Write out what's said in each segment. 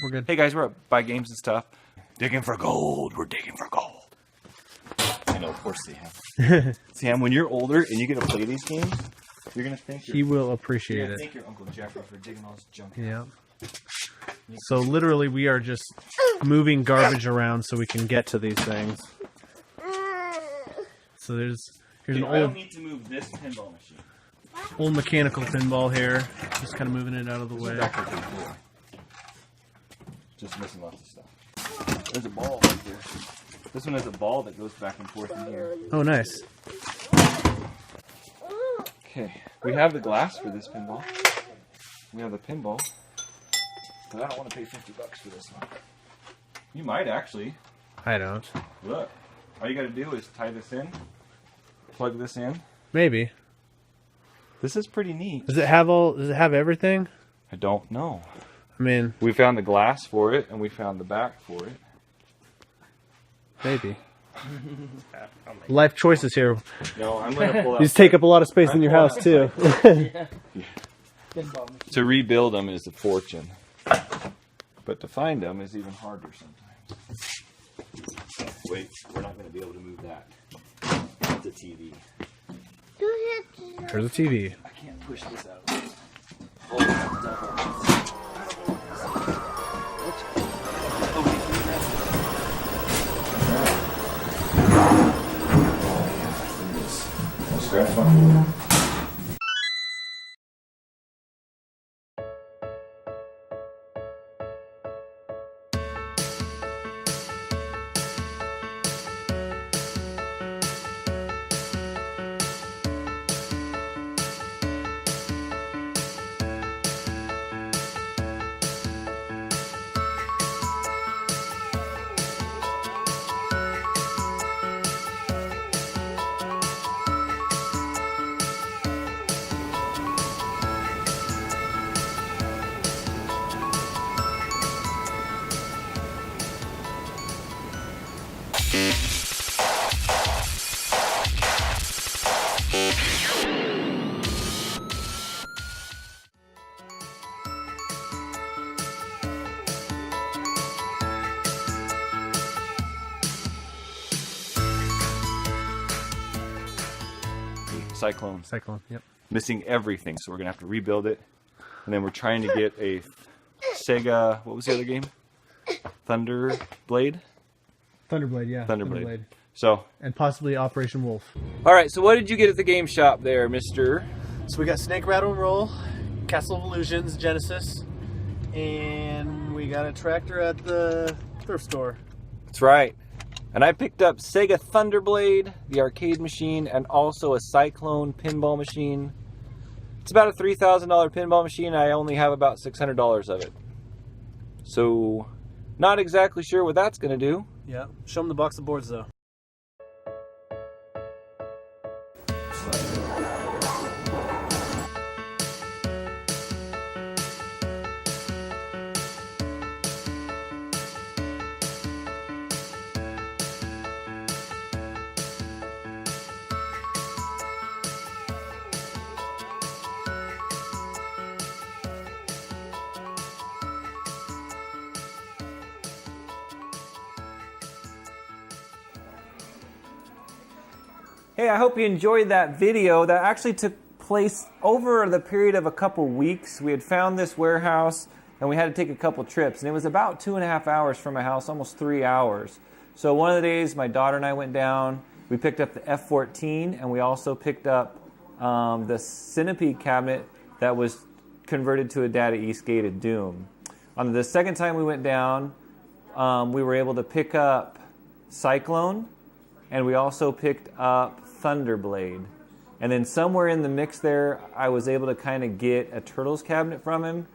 we're good. Hey guys, we're at Buy Games and Stuff. Digging for gold. We're digging for gold. I know, of course, Sam. Sam, when you're older and you get to play these games, you're gonna think he will appreciate it. Thank your Uncle Jeffrey for digging all this junk. Yeah. So literally, we are just moving garbage around so we can get to these things. So here's an I don't old need to move this pinball machine. mechanical pinball here. Just kind of moving it out of the way. Exactly cool. Just missing lots of stuff. There's a ball right there. This one has a ball that goes back and forth in here. Oh, nice. Okay, we have the glass for this pinball. We have the pinball. But I don't want to pay $50 for this one. You might actually. I don't. Look, all you got to do is tie this in, plug this in. Maybe. This is pretty neat. Does it have everything? I don't know. I mean, We found the glass for it, and we found the back for it. maybe. Life choices here. No, I'm going to pull out. These take up a lot of space in your house too. To rebuild them is a fortune, but to find them is even harder sometimes. Wait, we're not going to be able to move that. It's a TV. There's a TV. I can't push this out. Oh, it's double. Scratch one. Cyclone, yep. Missing everything, so we're gonna have to rebuild it. And then we're trying to get a Sega. What was the other game? Thunderblade. Thunderblade, yeah. Thunderblade. So. And possibly Operation Wolf. All right. So what did you get at the game shop there, Mister? So we got Snake Rattle and Roll, Castle of Illusions, Genesis, and we got a tractor at the thrift store. That's right. And I picked up Sega Thunderblade, the arcade machine, and also a Cyclone pinball machine. It's about a $3,000 pinball machine. I only have about $600 of it. So, not exactly sure what that's going to do. Yeah. Show them the box of boards, though. Hey, I hope you enjoyed that video. That actually took place over the period of a couple weeks. We had found this warehouse and we had to take a couple trips, and it was about 2.5 hours from my house, almost 3 hours. So one of the days my daughter and I went down, we picked up the F-14, and we also picked up the Centipede cabinet that was converted to a Data East gated Doom. On the second time we went down, we were able to pick up Cyclone, and we also picked up Thunderblade. And then somewhere in the mix there, I was able to kind of get a Turtles cabinet from him.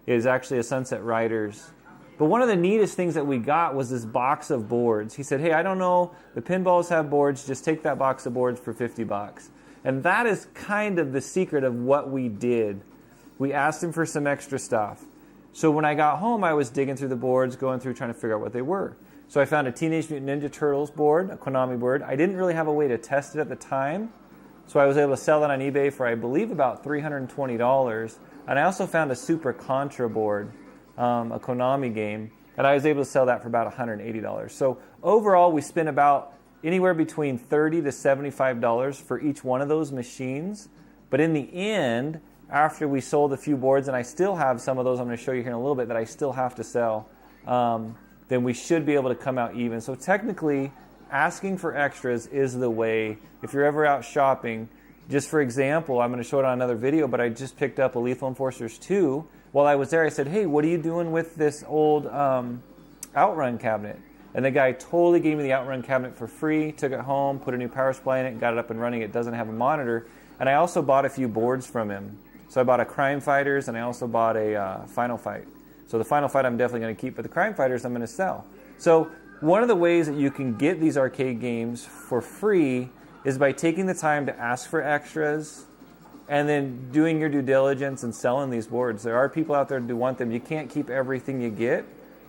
It was actually a Sunset Riders. But one of the neatest things that we got was this box of boards. He said, hey, I don't know, the pinballs have boards, just take that box of boards for $50. And that is kind of the secret of what we did. We asked him for some extra stuff. So when I got home, I was digging through the boards, going through trying to figure out what they were. So I found a Teenage Mutant Ninja Turtles board, a Konami board. I didn't really have a way to test it at the time, so I was able to sell it on eBay for, I believe, about $320. And I also found a Super Contra board a Konami game, and I was able to sell that for about $180. So overall, we spent about anywhere between $30 to $75 for each one of those machines. But in the end, after we sold a few boards, and I still have some of those I'm going to show you here in a little bit that I still have to sell, then we should be able to come out even. So technically, asking for extras is the way. If you're ever out shopping, just for example, I'm going to show it on another video, but I just picked up a Lethal Enforcers 2. While I was there, I said, hey, what are you doing with this old Outrun cabinet? And the guy totally gave me the Outrun cabinet for free, took it home, put a new power supply in it, and got it up and running. It doesn't have a monitor. And I also bought a few boards from him. So I bought a Crime Fighters, and I also bought a Final Fight. So the Final Fight I'm definitely going to keep, but the Crime Fighters I'm going to sell. So one of the ways that you can get these arcade games for free is by taking the time to ask for extras and then doing your due diligence and selling these boards. There are people out there who want them. You can't keep everything you get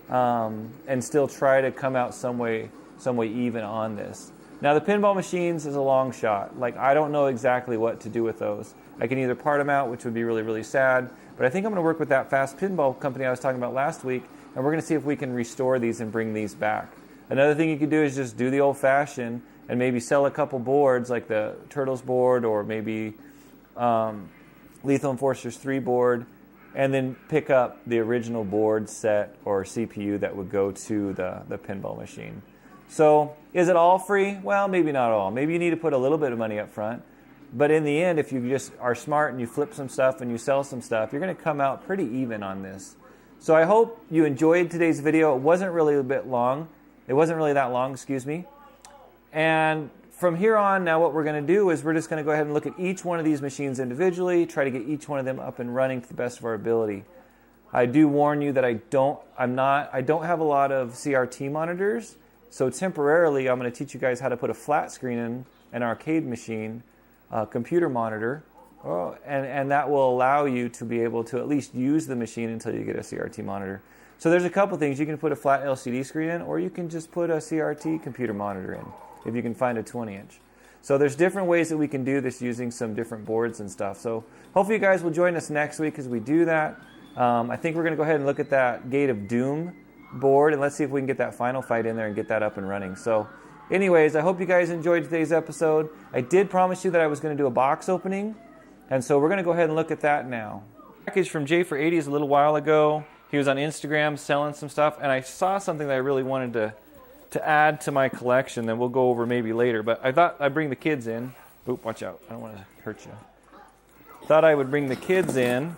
and still try to come out some way even on this. Now the pinball machines is a long shot. Like, I don't know exactly what to do with those. I can either part them out, which would be really, really sad, but I think I'm going to work with that Fast Pinball company I was talking about last week, and we're going to see if we can restore these and bring these back. Another thing you could do is just do the old-fashioned and maybe sell a couple boards, like the Turtles board or maybe Lethal Enforcers 3 board, and then pick up the original board set or CPU that would go to the pinball machine. So is it all free? Well, maybe not all. Maybe you need to put a little bit of money up front. But in the end, if you just are smart and you flip some stuff and you sell some stuff, you're going to come out pretty even on this. So I hope you enjoyed today's video. It wasn't really that long, excuse me. And from here on, now what we're going to do is we're just going to go ahead and look at each one of these machines individually, try to get each one of them up and running to the best of our ability. I do warn you that I don't have a lot of CRT monitors, so temporarily I'm going to teach you guys how to put a flat screen in an arcade machine, a computer monitor, and that will allow you to be able to at least use the machine until you get a CRT monitor. So there's a couple things. You can put a flat LCD screen in, or you can just put a CRT computer monitor in, if you can find a 20-inch. So there's different ways that we can do this using some different boards and stuff. So hopefully you guys will join us next week as we do that. I think we're going to go ahead and look at that Gate of Doom board, and let's see if we can get that Final Fight in there and get that up and running. So anyways, I hope you guys enjoyed today's episode. I did promise you that I was going to do a box opening, and so we're going to go ahead and look at that now. Package from J for 80s a little while ago. He was on Instagram selling some stuff, and I saw something that I really wanted to add to my collection that we'll go over maybe later, but I thought I'd bring the kids in. Oop, watch out. I don't want to hurt you. Thought I would bring the kids in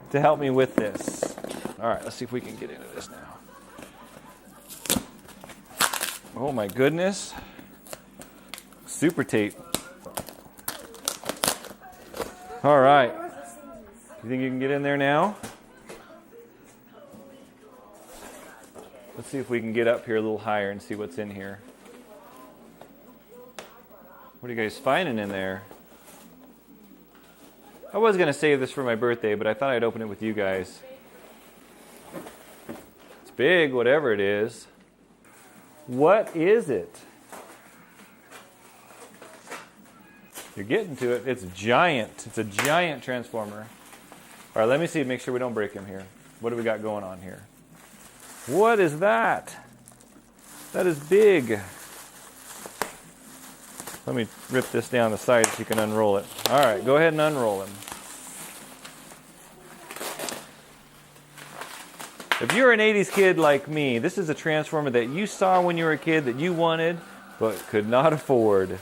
to help me with this. All right, let's see if we can get into this now. Oh my goodness. Super tape. All right. You think you can get in there now? Let's see if we can get up here a little higher and see what's in here. What are you guys finding in there? I was going to save this for my birthday, but I thought I'd open it with you guys. It's big, whatever it is. What is it? You're getting to it. It's giant. It's a giant transformer. All right, let me see, make sure we don't break him here. What do we got going on here? What is that? That is big. Let me rip this down the side so you can unroll it. All right, go ahead and unroll him. If you're an 80s kid like me, this is a transformer that you saw when you were a kid that you wanted but could not afford.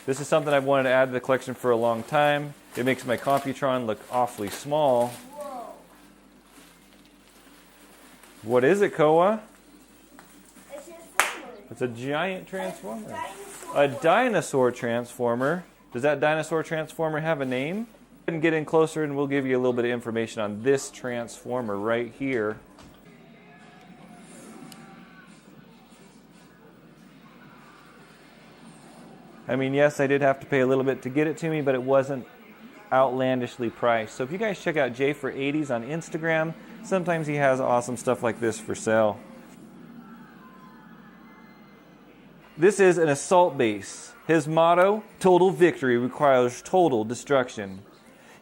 This is something I've wanted to add to the collection for a long time. It makes my Computron look awfully small. What is it, Koa? It's a giant transformer. A dinosaur transformer. Does that dinosaur transformer have a name? And get in closer and we'll give you a little bit of information on this transformer right here. I mean, yes, I did have to pay a little bit to get it to me, but it wasn't outlandishly priced. So if you guys check out J for 80s on Instagram, sometimes he has awesome stuff like this for sale. This is an assault base. His motto, total victory requires total destruction.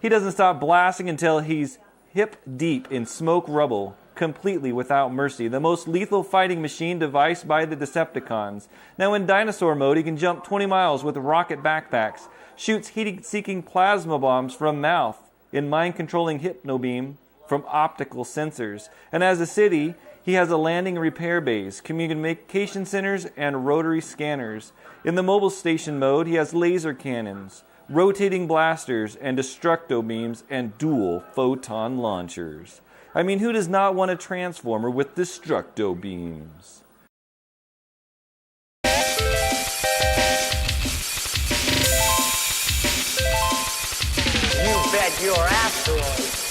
He doesn't stop blasting until he's hip deep in smoke rubble, completely without mercy. The most lethal fighting machine devised by the Decepticons. Now in dinosaur mode, he can jump 20 miles with rocket backpacks, shoots heat-seeking plasma bombs from mouth, in mind-controlling hypnobeam from optical sensors. And as a city, he has a landing and repair bays, communication centers, and rotary scanners. In the mobile station mode, he has laser cannons, rotating blasters, and destructo beams, and dual photon launchers. I mean, who does not want a transformer with destructo beams? You bet your asteroid.